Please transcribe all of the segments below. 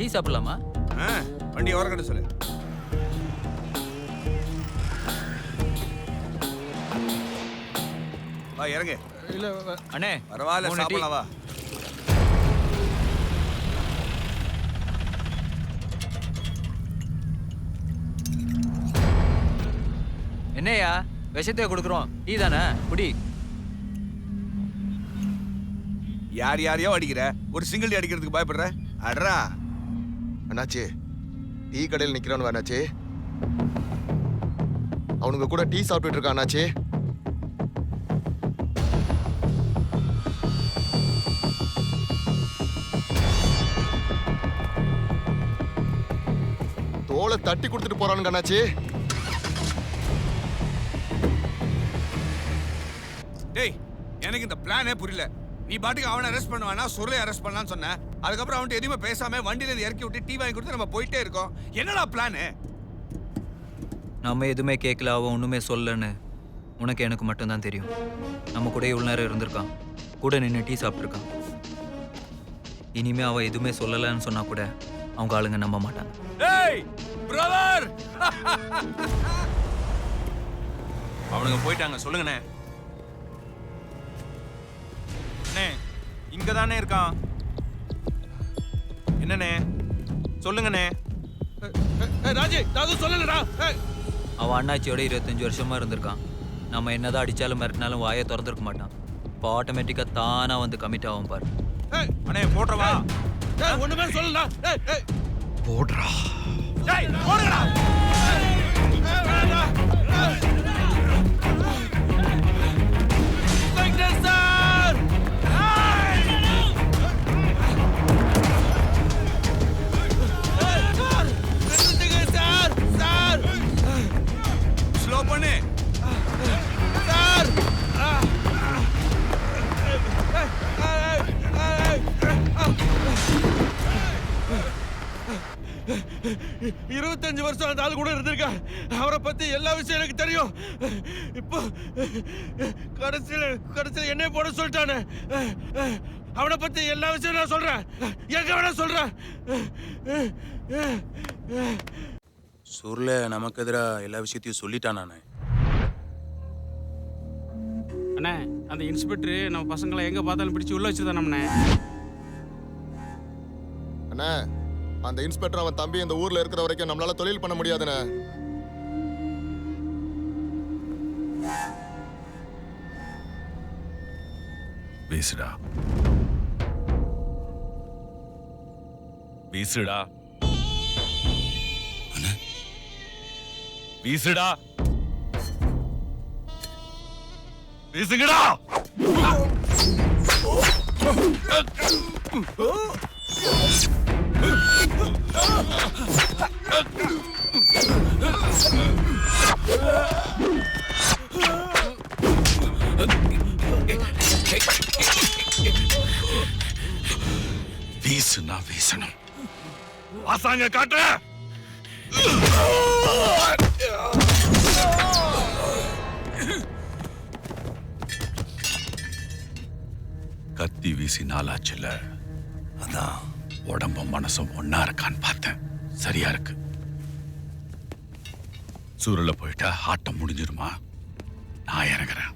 Tea சாப்பிடலாமா? வண்டி ஓரக்கட்ட சொல்லு. வா இறங்கு. இல்ல அண்ணே பரவாயில்ல, சாப்பிடலாம் வா. என்னையா விஷத்தைய கொடுக்குறோம், டீ தானே குடி. யார் யாரையோ அடிக்கிற, ஒரு சிங்கிள் டீ அடிக்கிறதுக்கு பயப்படுற? அட்ரா. அண்ணாச்சி, டீ கடையில் நிக்கிறவன் அண்ணாச்சி. அவனுங்க கூட டீ சாப்பிட்டுட்டு இருக்கான் அண்ணாச்சி. தோலை தட்டி கொடுத்துட்டு போறானுங்க அண்ணாச்சி. டேய், எனக்கு இந்த பிளானே புரியல. நீ பாட்டுக்கு அவனை அரெஸ்ட் பண்ணுவானா, சொல்லை அரெஸ்ட் பண்ணலான்னு சொன்ன. அதுக்கப்புறம் அவன்கிட்ட எதுவுமே பேசாம வண்டியில இறக்கி விட்டு டீ வாங்கி கொடுத்து நம்ம போயிட்டே இருக்கோம். என்னடா பிளானு? நம்ம எதுவுமே கேட்கல, அவன் ஒன்றுமே சொல்லன்னு உனக்கு எனக்கு மட்டும்தான் தெரியும். நம்ம கூட இவ்வளோ நேரம் இருந்திருக்கான், கூட நின்று டீ சாப்பிட்ருக்கான். இனிமே அவன் எதுவுமே சொல்லலைன்னு சொன்னா கூட அவங்க ஆளுங்க நம்ப மாட்டாங்க. ஏய் பிரதர், அவனுங்க போயிட்டாங்க, சொல்லுங்கண்ணே. அண்ணே இங்க தானே இருக்கான். என்னண்ணே சொல்லுங்கண்ணே. ராஜி, நான் சொல்லலடா. அவன் அண்ணாச்சியோட 25 வருஷமா இருந்திருக்கான். நம்ம என்னதான் அடிச்சாலும் மிரட்டினாலும் வாயை திறந்துருக்க மாட்டான். இப்போ ஆட்டோமேட்டிக்காக தானா வந்து கமிட் ஆகும் பாரு. அண்ணே போடுறவா? ஒண்ணுமே சொல்லலடா. போடுறா. டேய் போடுடா. ஸ்லோ பண்ணு சார். 25 வருஷம் அந்த ஆள் கூட இருந்திருக்கேன். அவரை பத்தி எல்லா விஷயம் எனக்கு தெரியும். இப்போ கடைசியில் என்னை போட சொல்லிட்டானே. அவனை பத்தி எல்லா விஷயம் நான் சொல்றேன். எங்க வேணா சொல்றேன். சுருள நமக்கு எதிராக எல்லா விஷயத்தையும் சொல்லிட்டான் நானே. அண்ணே, அந்த இன்ஸ்பெக்டர் நம்ம பசங்களை எங்க பார்த்தாலும் பிடிச்சி உள்ள வச்சுதானே. அண்ணா, அந்த இன்ஸ்பெக்டர் அவன் தம்பி இந்த ஊர்ல இருக்கிற வரைக்கும் நம்மளால தொழில் பண்ண முடியாதுண்ணே. வீசுடா வீசுடா வீசுடா வீசுங்கடா. வீசுனா வீசணும். வாசாங்க காட்டு. கத்தி வீசி நாளாச்சுல, அதான் உடம்பும் மனசும் ஒன்னா இருக்கான்னு பார்த்தேன். சரியா இருக்கு. சூரல போயிட்டா ஆட்டம் முடிஞ்சிருமா? நான் இறங்குறேன்.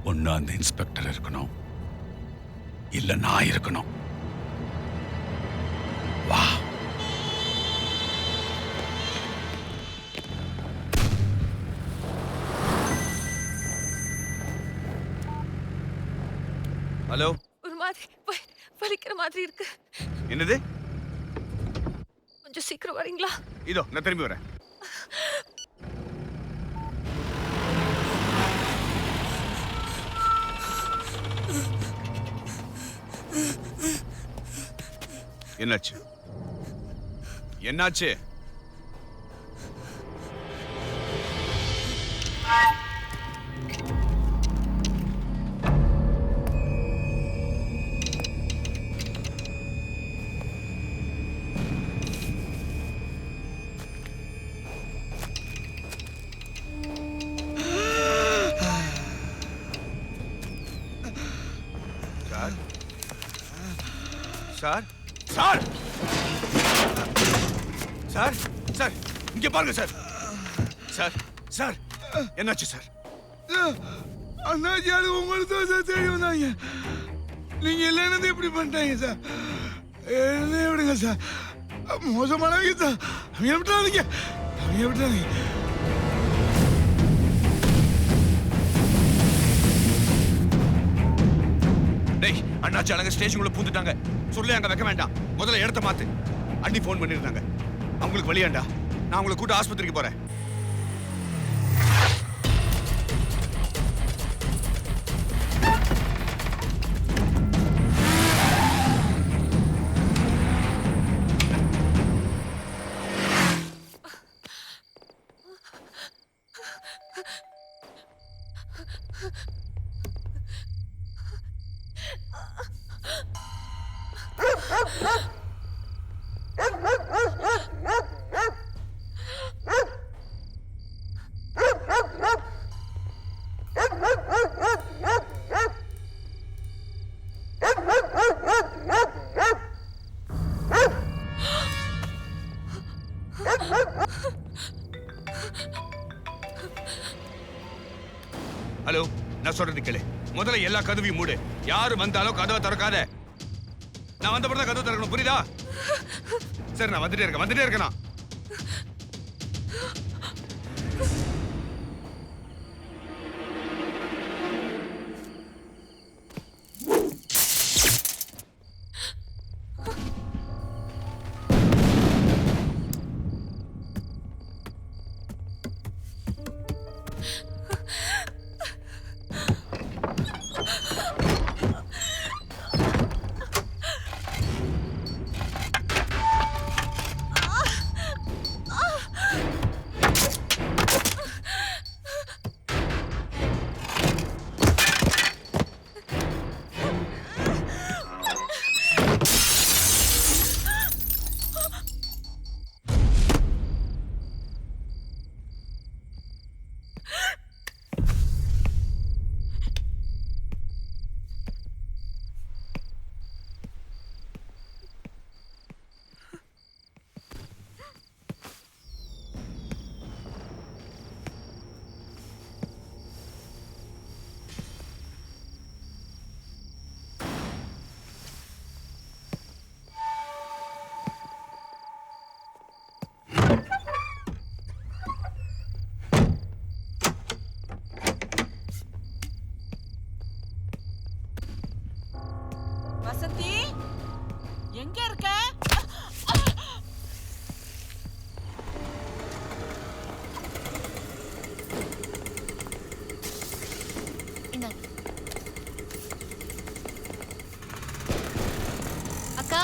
ஒன்னு அந்த இன்ஸ்பெக்டர் இருக்கணும், இல்ல நான் இருக்கணும். வா. ஹலோ. ஒரு மாதிரி வலிக்கிற மாதிரி இருக்கு. என்னது? கொஞ்சம் சீக்கிரம் வரீங்களா? இதோ நான் திரும்பி வரேன். என்னாச்சு? என்னாச்சு? சார், சார் சார் சார் இங்க பாருங்க சார் சார் சார் என்னாச்சு சார்? அண்ணாச்சி அது உங்களுக்கு தான் சார் தேடி வந்தாங்க. நீங்க இல்லைன்னு இப்படி பண்ணிட்டாங்க சார். என்ன விடுங்க சார், மோசமானவங்க சார். அவங்க விட்டுறாதீங்க, அவங்க விட்டுறாதீங்க. டேய் அண்ணாச்சி அழக ஸ்டேஷனுக்குள்ள பூந்துட்டாங்க. சொல்லி அங்க வைக்க வேண்டாம், முதல்ல இடத்த மாத்து. அண்ணி ஃபோன் பண்ணிருந்தாங்க, அவங்களுக்கு வழியாண்டா. நான் உங்களை கூட்ட ஆஸ்பத்திரிக்கு போறேன். ஹலோ, நான் சொல்றது கேளு. முதல்ல எல்லா கதவையும் மூடு. யாரு வந்தாலும் கதவை திறக்காத. நான் வந்த பிறகு கதவை திறக்கணும், புரியுதா? சரி, நான் வந்துட்டே இருக்கேன். வசந்தி, எங்க இருக்க? அக்கா,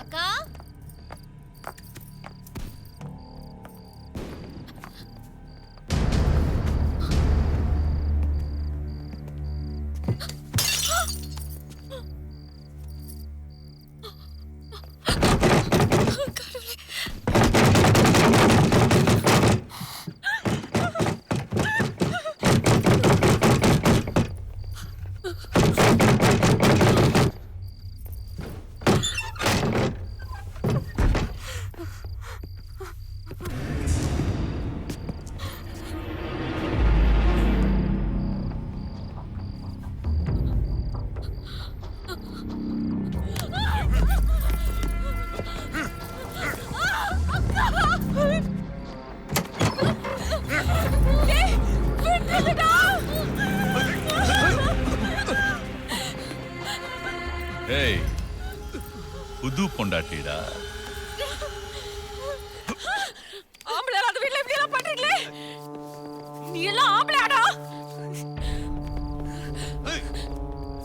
அக்கா, ஏய், புது பொண்டாட்டிடா. ஆம்பளை அந்த வீட்ல இப்படி எல்லாம் பண்றீங்களே? நீ எல்லாம் ஆம்பளையாடா?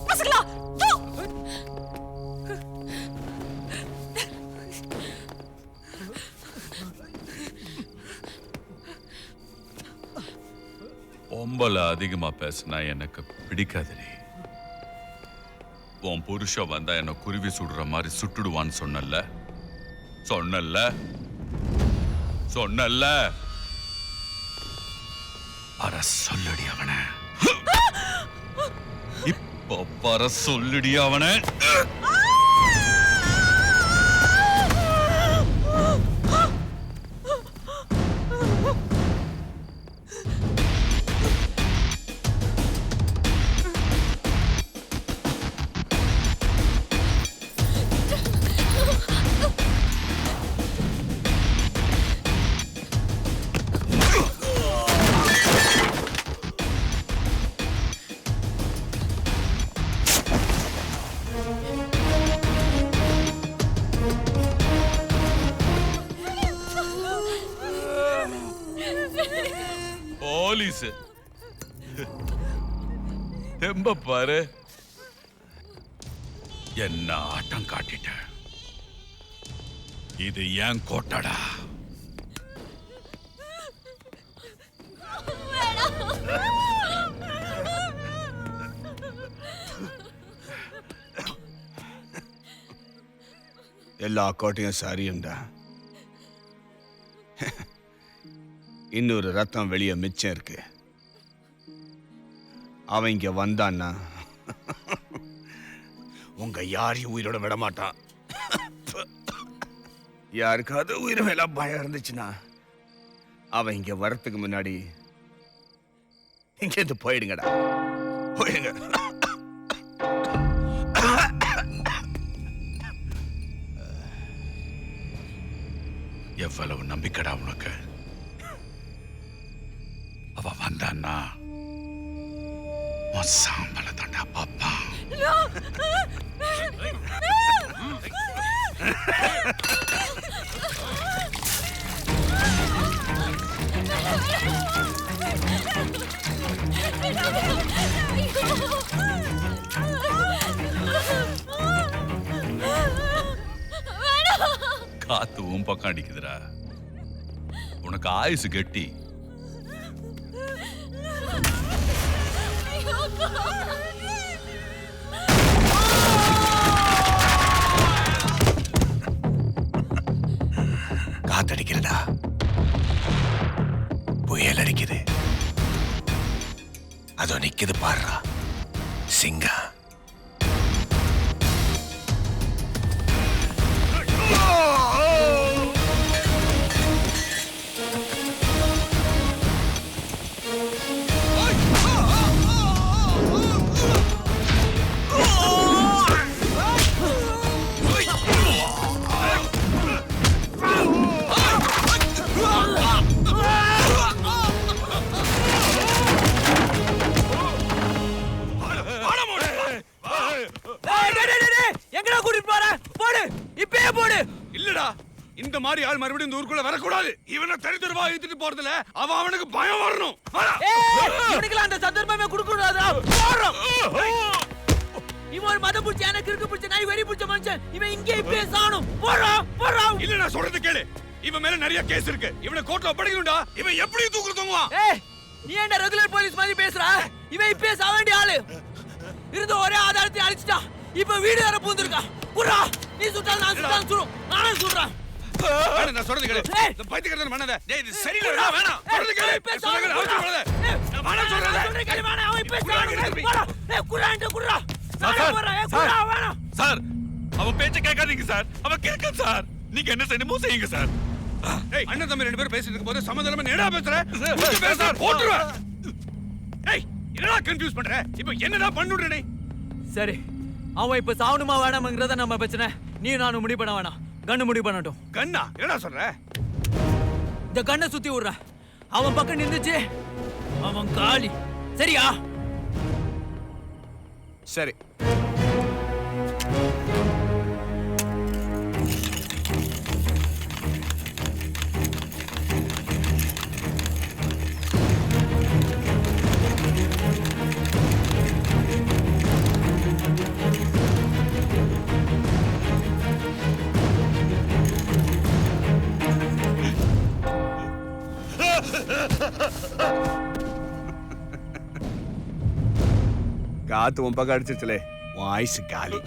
பசங்களா, தூ. பொம்பளை அதிகமா பேசினா எனக்கு பிடிக்காதுடி. உன் புருஷன் வந்தா என்ன குருவி சுடுற மாதிரி சுட்டுடுவான்னு சொன்னல. சொன்னல்ல சொன்னல்ல வர சொல்லுடி அவன. இப்போ வர சொல்லுடி அவன. போலீஸ் தெம்ப பாரு. என்ன ஆட்டம் காட்டிட்ட. இது ஏன் கோட்டடா. எல்லா கோட்டையும் சரியும்டா. இன்னொரு ரத்தம் வெளியே மிச்சம் இருக்கு. அவன் இங்க வந்தான்னா உங்க யாரையும் உயிரோட விட மாட்டான். யாருக்காவது உயிர் மேல பயம் இருந்துச்சுன்னா அவன் இங்க வரத்துக்கு முன்னாடி இங்க இருந்து போயிடுங்கடா, போயிடுங்க. எவ்வளவு நம்பிக்கடா உனக்கு. அவ வந்தான்னா உன் சாம்பல தண்டா பாப்பா. காத்து உன் பக்கம் அடிக்குதுடா. உனக்கு ஆயுசு கெட்டி. காத்தடிக்கிறதா, புயல் அடிக்குது. அதோ நிக்குது பாடுறா சிங்கா. இல்லடா, இந்த மாதிரி ஆள் மறுபடியும் இந்த ஊருக்குள்ள வரக்கூடாது. இவனை தனித்தருவா இழுத்துட்டு போறதுல அவனுக்கு பயம் வரணும். இவனுக்குலாம் அந்த சந்தர்ப்பமே கொடுக்கூடாதா? இவன் ஒரு மத புடிச்ச, எனக்கு இருக்கு புடிச்ச, நாய் வெறி புடிச்ச மனுஷன். இவன் இங்கே இப்பே சாணும். போறா போறா. இல்ல, நான் சொல்றது கேளு. இவன் மேல நிறைய கேஸ் இருக்கு. இவனை கோர்ட்ல ஒப்படைக்கணும்டா. இவன் எப்படி தூக்குற தூங்குவான்? நீ ஏன்டா ரெகுலர் போலீஸ் மாதிரி பேசுற? இவன் இப்பே சாக வேண்டிய ஆளு. இருந்த ஒரே ஆதாரத்தை அழிச்சிட்டான். இப்ப வீடு வர பூந்திருக்கா. குறா, நீ சுட்டால் நான் சுட்டால் சுடும். நானே சொல்றேன். நான் சொல்றது கேளு. இந்த பைத்தியக்காரன் பண்ணாத. டேய், இது சரியில்லை. வேணாம். சொல்றது கேளு. சொல்றது அவசரம் பண்ணாத. வேணாம் சொல்றத. சொல்றது கேளு. வேணாம். அவன் இப்பே சாகணும். போடா. குறான்ட்ட குறா. நான் போறேன். குறா வேணாம். சார், அவன் பேச்ச கேட்காதீங்க சார். அவன் கேட்க சார். நீங்க என்ன செய்யணுமோ செய்யுங்க சார். ஏய், அண்ணன் தம்பி ரெண்டு பேரும் பேசிட்டு இருக்கும்போது சமாதானமா நேரா பேசுற. பேச போட்டுருவேன். ஏய், என்னடா கன்ஃபியூஸ் பண்ற? இப்போ என்னடா பண்ணுற நீ? சரி, அவன் இப்ப சாவணுமா வேணாம்ங்கறத நம்ம பிரச்சனை. நீ நானும் முடிவு பண்ண வேணாம். கண்ணு முடிவு பண்ணட்டும். கண்ணா? என்னடா சொல்ற? இந்த கண்ணை சுத்தி விடுற. அவன் பக்கம் நின்னுச்சு, அவன் காலி. சரியா? சரி. காத்து உன் பக்கம் அடிச்சிருச்சுலே, உன் ஆயுசு காலி.